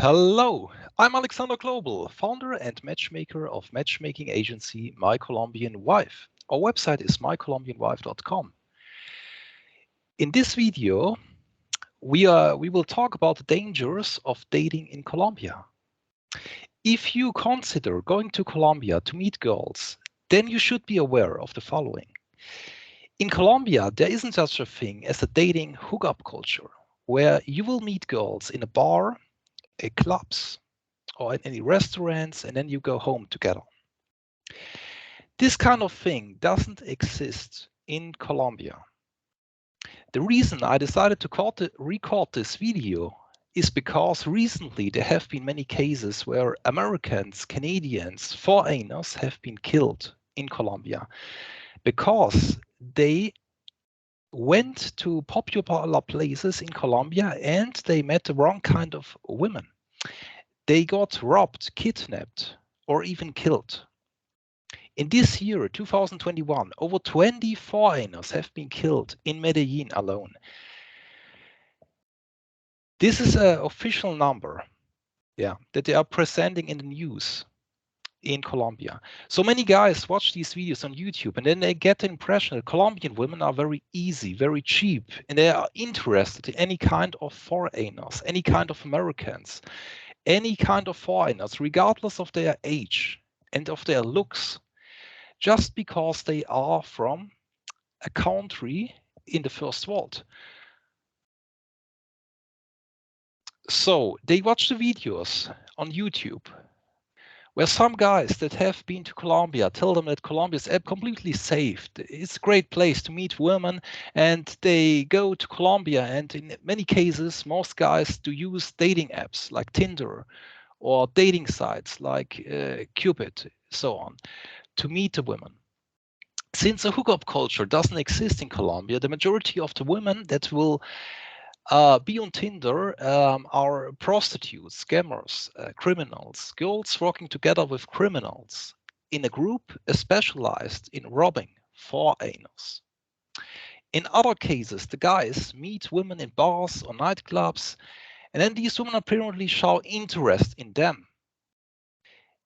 Hello, I'm Alexander Global, founder and matchmaker of matchmaking agency My Colombian Wife. Our website is mycolombianwife.com. In this video, we will talk about the dangers of dating in Colombia. If you consider going to Colombia to meet girls, then you should be aware of the following. In Colombia, there isn't such a thing as a dating hookup culture, where you will meet girls in a bar, clubs, or in any restaurants, and then you go home together. This kind of thing doesn't exist in Colombia. The reason I decided to record this video is because recently there have been many cases where Americans, Canadians, foreigners have been killed in Colombia because they went to popular places in Colombia and they met the wrong kind of women. They got robbed, kidnapped, or even killed. In this year, 2021, over 20 foreigners have been killed in Medellin alone. This is an official number, that they are presenting in the news in Colombia. So many guys watch these videos on YouTube and then they get the impression that Colombian women are very easy, very cheap, and they are interested in any kind of foreigners, any kind of Americans, any kind of foreigners, regardless of their age and of their looks, just because they are from a country in the first world. So they watch the videos on YouTube where some guys that have been to Colombia tell them that Colombia is completely safe. It's a great place to meet women, and they go to Colombia, and in many cases, most guys do use dating apps like Tinder or dating sites like Cupid, so on, to meet the women. Since a hookup culture doesn't exist in Colombia, the majority of the women that will be on Tinder are prostitutes, scammers, criminals, girls working together with criminals in a group specialized in robbing foreigners. In other cases, the guys meet women in bars or nightclubs, and then these women apparently show interest in them,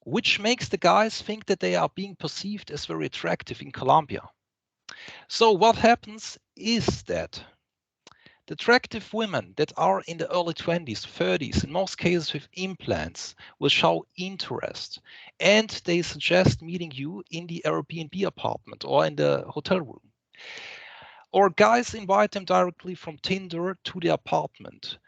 which makes the guys think that they are being perceived as very attractive in Colombia. So what happens is that the attractive women that are in the early 20s, 30s, in most cases with implants, will show interest, and they suggest meeting you in the Airbnb apartment or in the hotel room. Or guys invite them directly from Tinder to the apartment.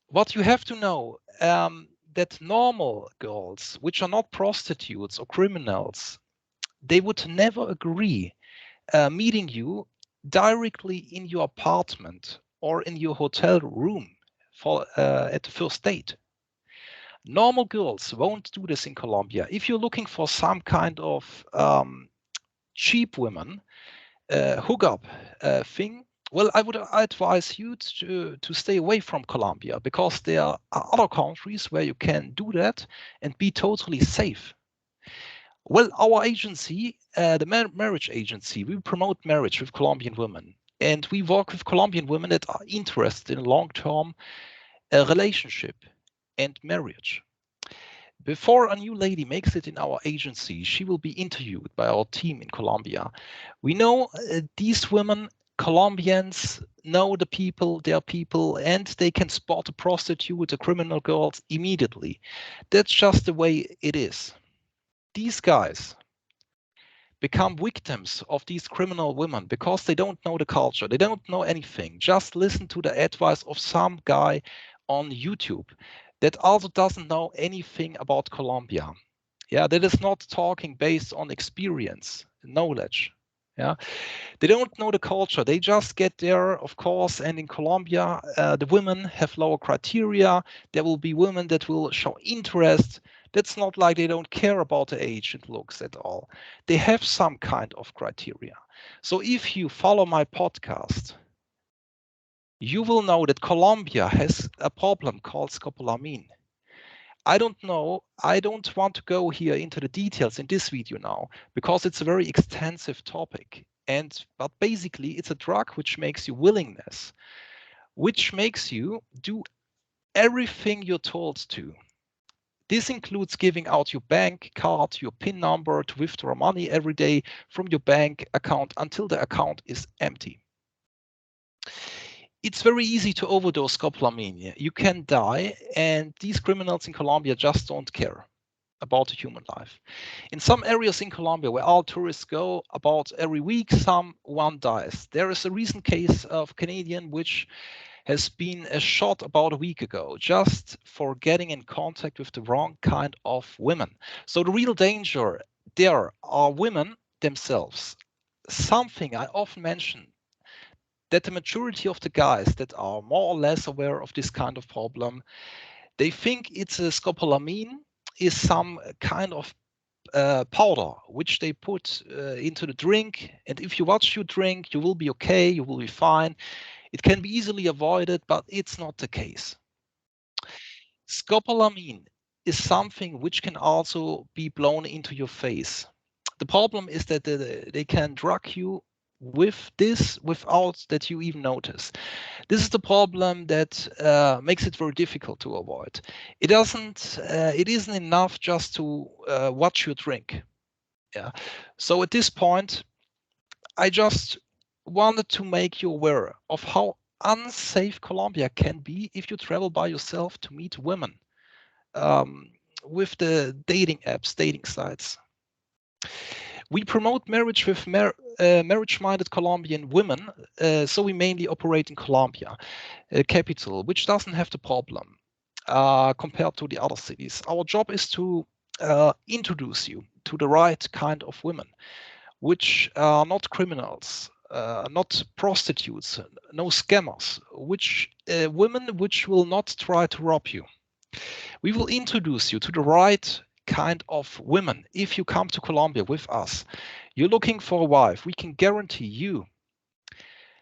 What you have to know, that normal girls, which are not prostitutes or criminals, they would never agree meeting you directly in your apartment or in your hotel room for at the first date. Normal girls won't do this in Colombia. If you're looking for some kind of cheap women hookup thing, well, I would advise you to stay away from Colombia, because there are other countries where you can do that and be totally safe. Well, our agency, the marriage agency, we promote marriage with Colombian women, and we work with Colombian women that are interested in a long-term relationship and marriage. Before a new lady makes it in our agency, she will be interviewed by our team in Colombia. We know these women, Colombians, know the people, their people, and they can spot a prostitute, a criminal girl immediately. That's just the way it is. These guys become victims of these criminal women because they don't know the culture. They don't know anything. Just listen to the advice of some guy on YouTube that also doesn't know anything about Colombia. Yeah, that is not talking based on experience, knowledge. Yeah, they don't know the culture. They just get there, of course. And in Colombia, the women have lower criteria. There will be women that will show interest. That's not like they don't care about the age and looks at all. They have some kind of criteria. So if you follow my podcast, you will know that Colombia has a problem called scopolamine. I don't know. I don't want to go here into the details in this video now, because it's a very extensive topic. But basically, it's a drug which makes you willingness, which makes you do everything you're told to. This includes giving out your bank card, your PIN number to withdraw money every day from your bank account until the account is empty. It's very easy to overdose scopolamine. You can die, and these criminals in Colombia just don't care about a human life. In some areas in Colombia where all tourists go, about every week someone dies. There is a recent case of Canadian which has been shot about a week ago just for getting in contact with the wrong kind of women. So the real danger there are women themselves. Something I often mention, that the majority of the guys that are more or less aware of this kind of problem, they think it's a scopolamine is some kind of powder which they put into the drink, and if you watch your drink, you will be okay, you will be fine. It can be easily avoided, but it's not the case. Scopolamine is something which can also be blown into your face. The problem is that they can drug you with this without that you even notice. This is the problem that makes it very difficult to avoid. It doesn't. It isn't enough just to watch your drink. Yeah. So at this point, I just wanted to make you aware of how unsafe Colombia can be if you travel by yourself to meet women um, with the dating apps, dating sites. We promote marriage with marriage-minded Colombian women, so we mainly operate in Colombia, capital, which doesn't have the problem compared to the other cities. Our job is to introduce you to the right kind of women, which are not criminals, not prostitutes, no scammers, which women which will not try to rob you. We will introduce you to the right kind of women. If you come to Colombia with us, you're looking for a wife, we can guarantee you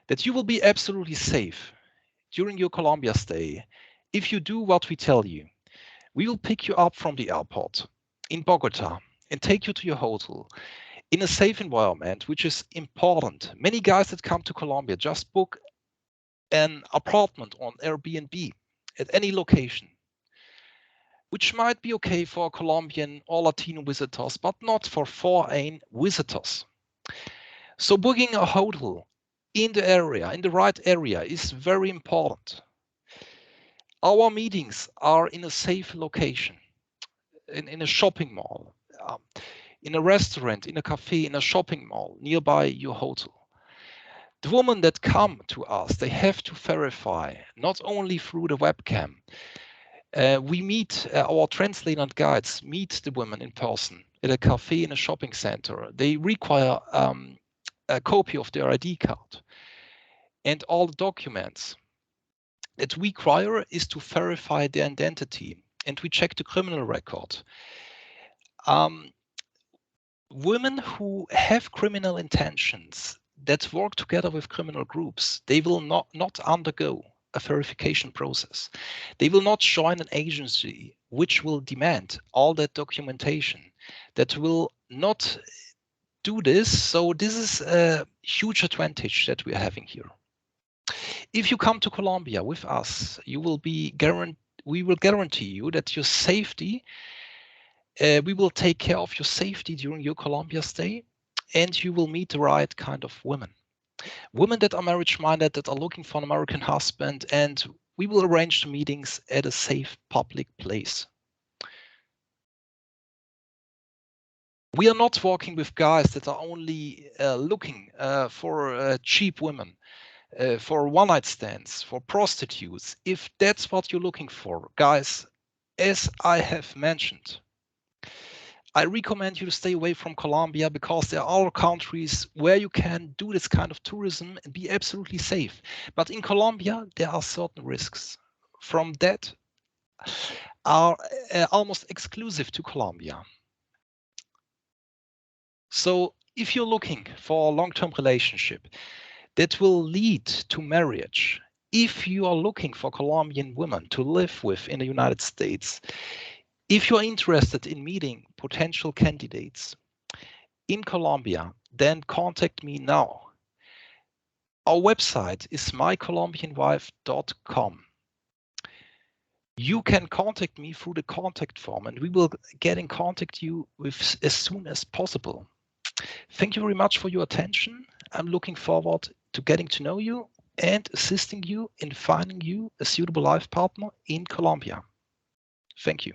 that you will be absolutely safe during your Colombia stay if you do what we tell you. We will pick you up from the airport in Bogota and take you to your hotel in a safe environment, which is important. Many guys that come to Colombia just book an apartment on Airbnb at any location, which might be okay for Colombian or Latino visitors, but not for foreign visitors. So booking a hotel in the area, in the right area, is very important. Our meetings are in a safe location, in a shopping mall, in a restaurant, in a cafe, in a shopping mall nearby your hotel. The women that come to us, they have to verify, not only through the webcam. We meet our translator and guides, meet the women in person at a cafe, in a shopping center. They require a copy of their ID card. And all the documents that we require is to verify their identity. And we check the criminal record. Women who have criminal intentions that work together with criminal groups, they will not undergo a verification process. They will not join an agency which will demand all that documentation, that will not do this. So this is a huge advantage that we are having here. If you come to Colombia with us, we will guarantee you that your safety, we will take care of your safety during your Colombia stay, and you will meet the right kind of women. Women that are marriage-minded, that are looking for an American husband, and we will arrange the meetings at a safe public place. We are not working with guys that are only looking for cheap women, for one-night stands, for prostitutes. If that's what you're looking for, guys, as I have mentioned, I recommend you to stay away from Colombia because there are other countries where you can do this kind of tourism and be absolutely safe. But in Colombia, there are certain risks from that are almost exclusive to Colombia. So if you're looking for a long-term relationship that will lead to marriage, if you are looking for Colombian women to live with in the United States, if you're interested in meeting potential candidates in Colombia, then contact me now. Our website is mycolombianwife.com. you can contact me through the contact form, and we will get in contact you with as soon as possible. Thank you very much for your attention. I'm looking forward to getting to know you and assisting you in finding you a suitable life partner in Colombia. Thank you.